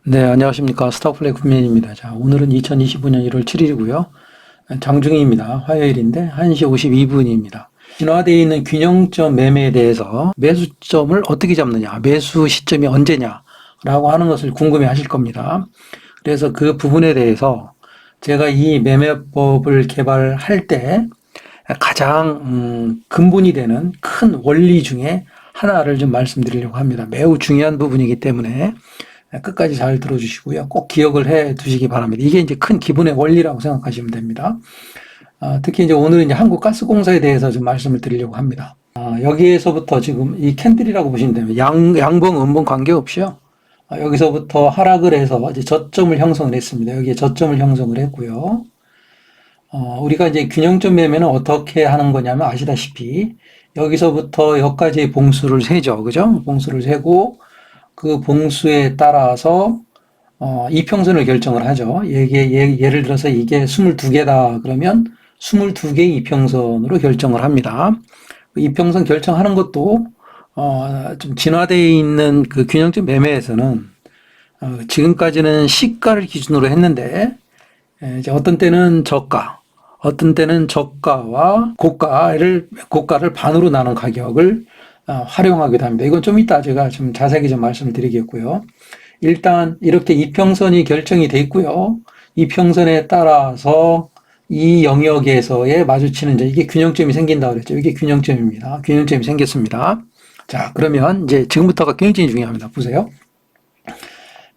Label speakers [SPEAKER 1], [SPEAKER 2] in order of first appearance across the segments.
[SPEAKER 1] 네, 안녕하십니까. 스타플레이 군민입니다. 자, 오늘은 2025년 1월 7일이고요. 장중입니다. 화요일인데 1시 52분입니다. 진화되어 있는 균형점 매매에 대해서 매수점을 어떻게 잡느냐, 매수 시점이 언제냐라고 하는 것을 궁금해 하실 겁니다. 그래서 그 부분에 대해서 제가 이 매매법을 개발할 때 가장 근본이 되는 큰 원리 중에 하나를 좀 말씀드리려고 합니다. 매우 중요한 부분이기 때문에 끝까지 잘 들어주시고요. 꼭 기억을 해 두시기 바랍니다. 이게 이제 큰 기본의 원리라고 생각하시면 됩니다. 특히 이제 오늘은 이제 한국가스공사에 대해서 좀 말씀을 드리려고 합니다. 여기에서부터 지금 이 캔들이라고 보시면 됩니다. 양봉, 음봉 관계없이요. 여기서부터 하락을 해서 이제 저점을 형성을 했습니다. 여기에 저점을 형성을 했고요. 우리가 이제 균형점 매매는 어떻게 하는 거냐면 아시다시피 여기서부터 여기까지의 봉수를 세죠. 그죠? 봉수를 세고 그 봉수에 따라서 이평선을 결정을 하죠. 예를 들어서 이게 22개다 그러면 22개의 이평선으로 결정을 합니다. 이평선 결정하는 것도 좀 진화되어 있는 그 균형점 매매에서는 지금까지는 시가를 기준으로 했는데 이제 어떤 때는 저가, 어떤 때는 저가와 고가를 반으로 나눈 가격을 활용하기도 합니다. 이건 좀 이따 제가 좀 자세히 좀 말씀드리겠고요. 일단 이렇게 이평선이 결정이 돼 있고요. 이평선에 따라서 이 영역에서의 마주치는 이게 균형점이 생긴다고 그랬죠. 이게 균형점입니다. 균형점이 생겼습니다. 자, 그러면 이제 지금부터가 굉장히 중요합니다. 보세요.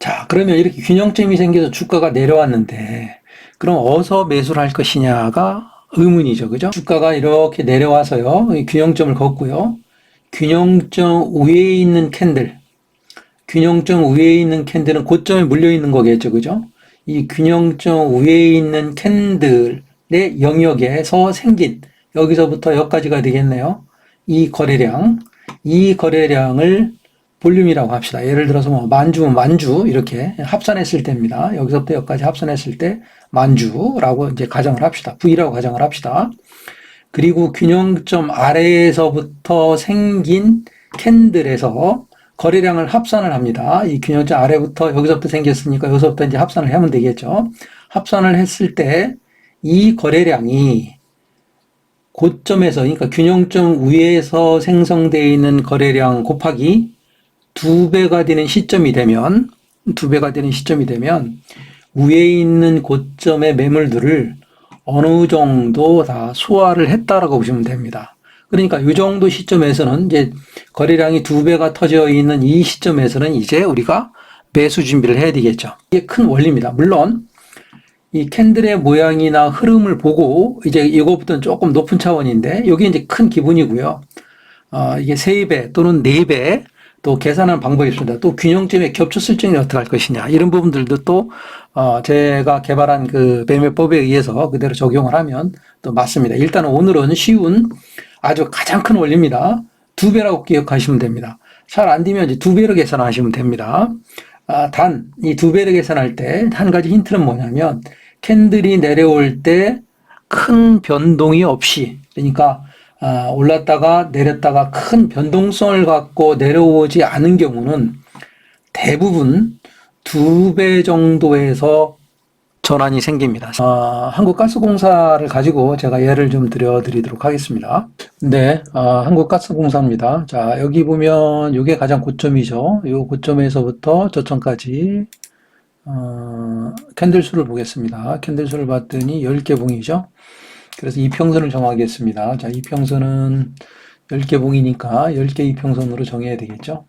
[SPEAKER 1] 자, 그러면 이렇게 균형점이 생겨서 주가가 내려왔는데 그럼 어디서 매수를 할 것이냐가 의문이죠. 그죠? 주가가 이렇게 내려와서요. 균형점을 걷고요. 균형점 위에 있는 캔들은 고점에 물려 있는 거겠죠. 그죠? 이 균형점 위에 있는 캔들의 영역에서 생긴, 여기서부터 여기까지가 되겠네요. 이 거래량을 볼륨이라고 합시다. 예를 들어서 뭐 만주면 만주 이렇게 합산했을 때입니다. 여기서부터 여기까지 합산했을 때 만주라고 이제 가정을 합시다. V라고 가정을 합시다. 그리고 균형점 아래에서부터 생긴 캔들에서 거래량을 합산을 합니다. 이 균형점 아래부터 여기서부터 생겼으니까 여기서부터 이제 합산을 하면 되겠죠. 합산을 했을 때 이 거래량이 고점에서, 그러니까 균형점 위에서 생성되어 있는 거래량 곱하기 2배가 되는 시점이 되면 위에 있는 고점의 매물들을 어느 정도 다 소화를 했다라고 보시면 됩니다. 그러니까 이 정도 시점에서는 이제 거래량이 2배가 터져 있는 이 시점에서는 이제 우리가 매수 준비를 해야 되겠죠. 이게 큰 원리입니다. 물론 이 캔들의 모양이나 흐름을 보고 이제 이거부터는 조금 높은 차원인데 여기 이제 큰 기본이고요. 이게 3배 또는 4배 또 계산하는 방법이 있습니다. 또 균형점에 겹쳤을 적에 어떻게 할 것이냐 이런 부분들도 또 제가 개발한 그 매매법에 의해서 그대로 적용을 하면 또 맞습니다. 일단 오늘은 쉬운 아주 가장 큰 원리입니다. 2배라고 기억하시면 됩니다. 잘 안 되면 이제 2배로 계산하시면 됩니다. 단 이 2배로 계산할 때 한 가지 힌트는 뭐냐면 캔들이 내려올 때 큰 변동이 없이, 그러니까 올랐다가 내렸다가 큰 변동성을 갖고 내려오지 않은 경우는 대부분 2배 정도에서 전환이 생깁니다. 한국가스공사를 가지고 제가 예를 좀 드리도록 하겠습니다. 네, 한국가스공사입니다. 자, 여기 보면 이게 가장 고점이죠. 이 고점에서부터 저점까지 캔들 수를 보겠습니다. 캔들 수를 봤더니 10개 봉이죠. 그래서 이평선을 정하겠습니다. 자, 이평선은 10개 봉이니까 10개 이평선으로 정해야 되겠죠.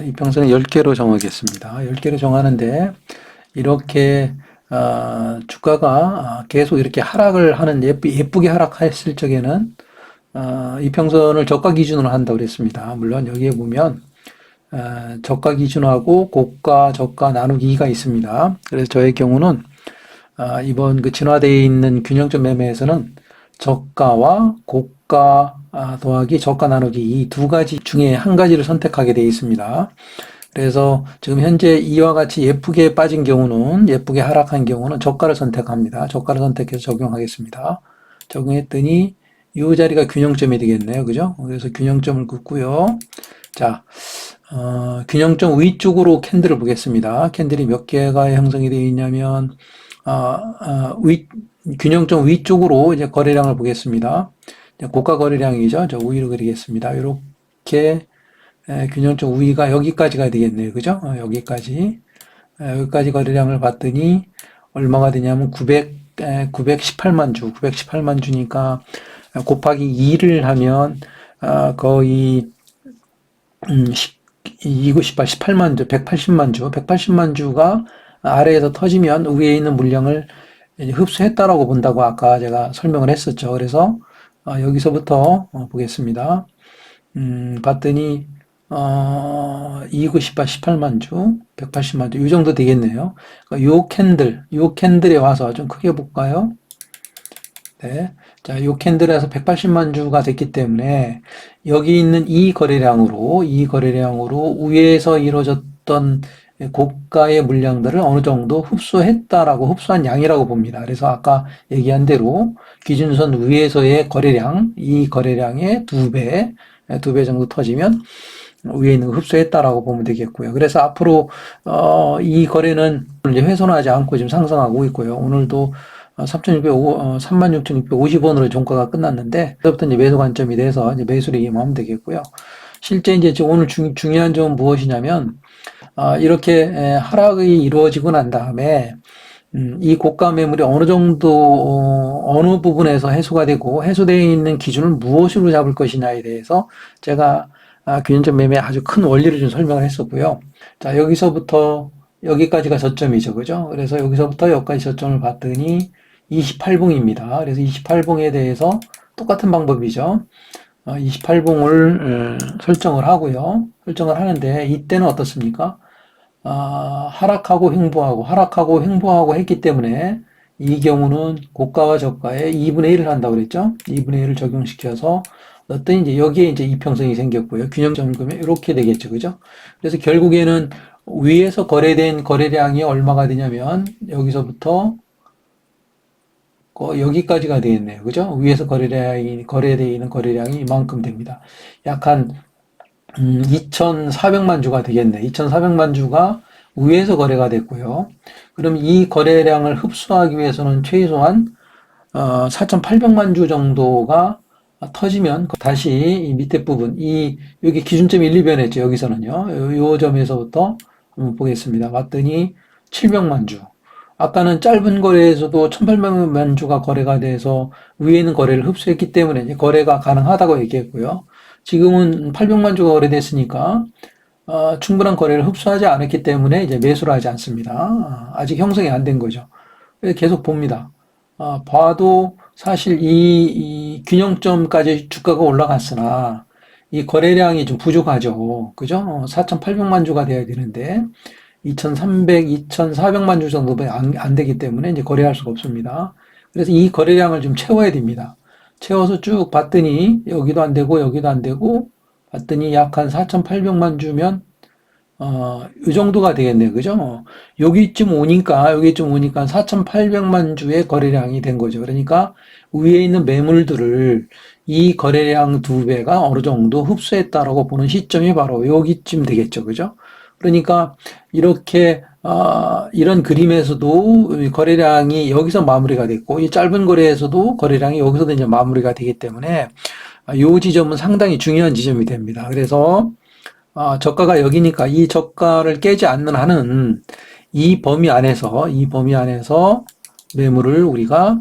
[SPEAKER 1] 이평선은 10개로 정하겠습니다. 10개로 정하는데 이렇게 주가가 계속 이렇게 하락을 하는 예쁘게 하락했을 적에는 이평선을 저가 기준으로 한다고 그랬습니다. 물론 여기에 보면 저가 기준하고 고가 저가 나누기 2가 있습니다. 그래서 저의 경우는 이번 그 진화되어 있는 균형점 매매에서는 저가와 고가 더하기 저가 나누기 이 두 가지 중에 한 가지를 선택하게 되어 있습니다. 그래서 지금 현재 이와 같이 예쁘게 빠진 경우는, 예쁘게 하락한 경우는 저가를 선택합니다. 저가를 선택해서 적용하겠습니다. 적용했더니 이 자리가 균형점이 되겠네요. 그죠? 그래서 균형점을 긋고요. 자, 균형점 위쪽으로 캔들을 보겠습니다. 캔들이 몇 개가 형성이 되어 있냐면, 균형점 위쪽으로 이제 거래량을 보겠습니다. 고가 거래량이죠. 저 우위로 그리겠습니다. 이렇게 균형점 우위가 여기까지가 되겠네요. 그죠? 여기까지 거래량을 봤더니 얼마가 되냐면 918만 주, 918만 주니까 곱하기 2를 하면 거의 18만 주, 180만 주가 아래에서 터지면 위에 있는 물량을 이제 흡수했다라고 본다고 아까 제가 설명을 했었죠. 그래서 여기서부터 보겠습니다. 봤더니 18만 주, 180만 주, 이 정도 되겠네요. 요 캔들에 와서 좀 크게 볼까요? 네. 자, 요 캔들에서 180만 주가 됐기 때문에 여기 있는 이 거래량으로 위에서 이루어졌던 고가의 물량들을 어느 정도 흡수한 양이라고 봅니다. 그래서 아까 얘기한 대로 기준선 위에서의 거래량, 이 거래량의 두 배 정도 터지면 위에 있는 거 흡수했다라고 보면 되겠고요. 그래서 앞으로 이 거래는 이제 훼손하지 않고 지금 상승하고 있고요. 오늘도 36,650원으로 종가가 끝났는데, 그때부터 이제 매수 관점이 돼서 이제 매수를 임하면 되겠고요. 실제 이제 오늘 중요한 점은 무엇이냐면, 이렇게 하락이 이루어지고 난 다음에, 이 고가 매물이 어느 정도, 어느 부분에서 해소가 되고, 해소되어 있는 기준을 무엇으로 잡을 것이냐에 대해서 제가 균형점 매매의 아주 큰 원리를 좀 설명을 했었고요. 자, 여기서부터 여기까지가 저점이죠. 그죠? 그래서 여기서부터 여기까지 저점을 봤더니 28봉입니다. 그래서 28봉에 대해서 똑같은 방법이죠. 28봉을 설정을 하고요. 설정을 하는데 이때는 어떻습니까? 하락하고 횡보하고 했기 때문에 이 경우는 고가와 저가의 2분의 1을 한다고 그랬죠? 2분의 1을 적용시켜서 어떤 이제 여기에 이제 이평성이 생겼고요. 균형점을 그러면 이렇게 되겠죠. 그죠? 그래서 결국에는 위에서 거래된 거래량이 얼마가 되냐면 여기서부터 여기까지가 되겠네요. 그죠? 위에서 거래되어 있는 거래량이 이만큼 됩니다. 약 한 2,400만 주가 되겠네. 2,400만 주가 위에서 거래가 됐고요. 그럼 이 거래량을 흡수하기 위해서는 최소한 4,800만 주 정도가 터지면 다시 이 밑에 부분, 여기 기준점이 1, 2변했죠. 여기서는요. 요 점에서부터 한번 보겠습니다. 봤더니 700만 주. 아까는 짧은 거래에서도 1,800만 주가 거래가 돼서 위에 있는 거래를 흡수했기 때문에 이제 거래가 가능하다고 얘기했고요. 지금은 800만 주가 거래됐으니까 충분한 거래를 흡수하지 않았기 때문에 이제 매수를 하지 않습니다. 아직 형성이 안 된 거죠. 계속 봅니다. 봐도 사실 이 균형점까지 주가가 올라갔으나 이 거래량이 좀 부족하죠. 그죠? 4,800만 주가 돼야 되는데 2,300, 2,400만 주 정도밖에 안 되기 때문에 이제 거래할 수가 없습니다. 그래서 이 거래량을 좀 채워야 됩니다. 채워서 쭉 봤더니 여기도 안 되고 여기도 안 되고 봤더니 약 한 4,800만 주면 이 정도가 되겠네요. 그죠? 여기쯤 오니까 4,800만 주의 거래량이 된 거죠. 그러니까 위에 있는 매물들을 이 거래량 두 배가 어느 정도 흡수했다라고 보는 시점이 바로 여기쯤 되겠죠. 그죠? 그러니까 이렇게 이런 그림에서도 거래량이 여기서 마무리가 됐고 이 짧은 거래에서도 거래량이 여기서도 이제 마무리가 되기 때문에 이 지점은 상당히 중요한 지점이 됩니다. 그래서 저가가 여기니까 이 저가를 깨지 않는 한은 이 범위 안에서 매물을 우리가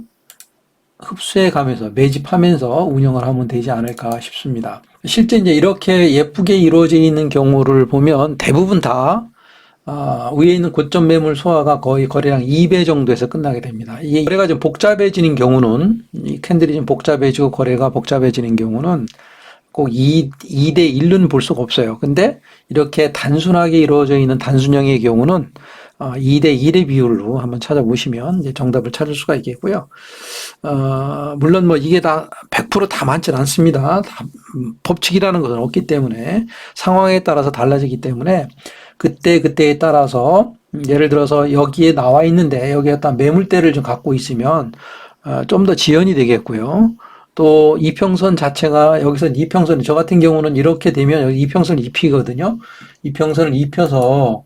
[SPEAKER 1] 흡수해 가면서 매집하면서 운영을 하면 되지 않을까 싶습니다. 실제 이제 이렇게 예쁘게 이루어져 있는 경우를 보면 대부분 다 위에 있는 고점 매물 소화가 거의 거래량 2배 정도에서 끝나게 됩니다. 이게 거래가 좀 복잡해지는 경우는 이 캔들이 좀 복잡해지고 거래가 복잡해지는 경우는 꼭 2대 1은 볼 수가 없어요. 근데 이렇게 단순하게 이루어져 있는 단순형의 경우는 2대 1의 비율로 한번 찾아보시면 이제 정답을 찾을 수가 있겠고요. 물론 뭐 이게 다 100% 맞지는 않습니다. 법칙이라는 것은 없기 때문에 상황에 따라서 달라지기 때문에 그때에 따라서 예를 들어서 여기에 나와 있는데 여기에 어떤 매물대를 좀 갖고 있으면 좀 더 지연이 되겠고요. 또 이평선 자체가 여기서 이평선이 저 같은 경우는 이렇게 되면 여기 이평선을 입히거든요. 이평선을 입혀서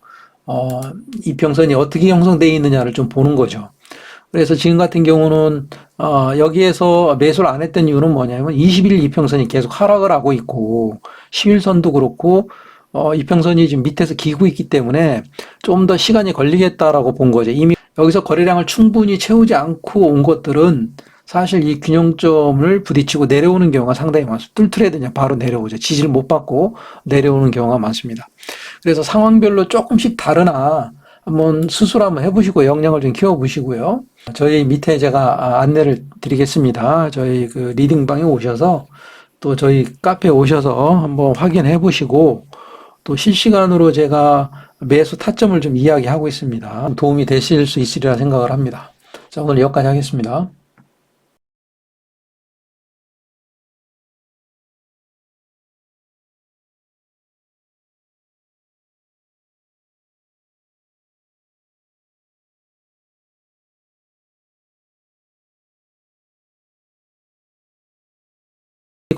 [SPEAKER 1] 이평선이 어떻게 형성되어 있느냐를 좀 보는 거죠. 그래서 지금 같은 경우는 여기에서 매수를 안 했던 이유는 뭐냐면 21일 이평선이 계속 하락을 하고 있고 10일선도 그렇고 이평선이 지금 밑에서 기고 있기 때문에 좀 더 시간이 걸리겠다라고 본 거죠. 이미 여기서 거래량을 충분히 채우지 않고 온 것들은 사실 이 균형점을 부딪히고 내려오는 경우가 상당히 많습니다. 뚫더라도 그냥 바로 내려오죠. 지지를 못 받고 내려오는 경우가 많습니다. 그래서 상황별로 조금씩 다르나 한번 스스로 한번 해보시고 역량을 좀 키워보시고요. 저희 밑에 제가 안내를 드리겠습니다. 저희 그 리딩방에 오셔서 또 저희 카페에 오셔서 한번 확인해 보시고 또 실시간으로 제가 매수 타점을 좀 이야기하고 있습니다. 도움이 되실 수 있으리라 생각을 합니다. 자, 오늘 여기까지 하겠습니다.